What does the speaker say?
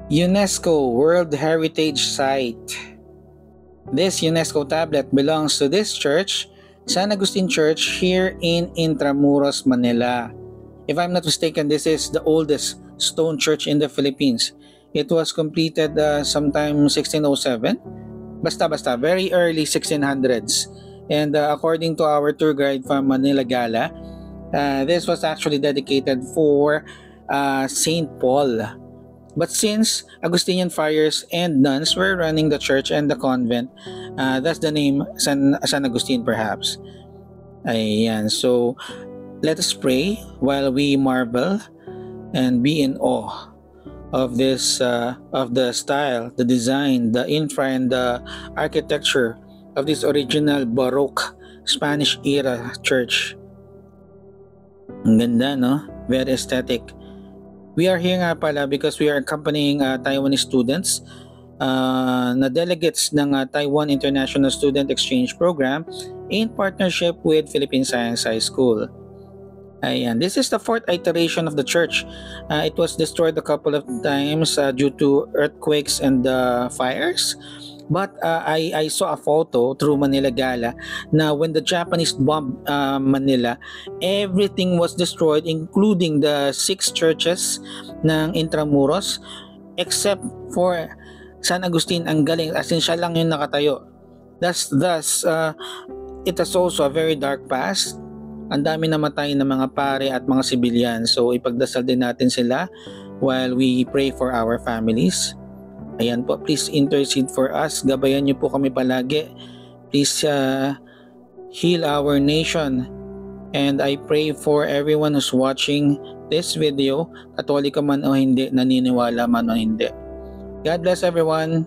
UNESCO World Heritage Site. This UNESCO tablet belongs to this church, San Agustin Church, here in Intramuros, Manila. If I'm not mistaken, this is the oldest stone church in the Philippines. It was completed sometime 1607. Basta, very early 1600s. And according to our tour guide from Manila Gala, this was actually dedicated for Saint Paul. But since Augustinian friars and nuns were running the church and the convent, that's the name San Agustin perhaps. Ayan, so let us pray while we marvel and be in awe of this, of the style, the design, the infra and the architecture of this original Baroque Spanish era church. Ang ganda, no? Very aesthetic. We are here nga pala because we are accompanying Taiwanese students na delegates ng Taiwan International Student Exchange Program in partnership with Philippine Science High School. Ayan, this is the fourth iteration of the church. It was destroyed a couple of times due to earthquakes and fires. But I saw a photo through Manila Gala na when the Japanese bombed Manila, everything was destroyed including the 6 churches ng Intramuros except for San Agustin. Ang galing, as in siya lang yung nakatayo. Thus, it has also a very dark past. Ang dami namatay ng mga pare at mga sibilyan. So ipagdasal din natin sila while we pray for our families. Ayan po, please intercede for us. Gabayan niyo po kami palagi. Please heal our nation. And I pray for everyone who's watching this video, Katoliko man o hindi, naniniwala man o hindi. God bless everyone.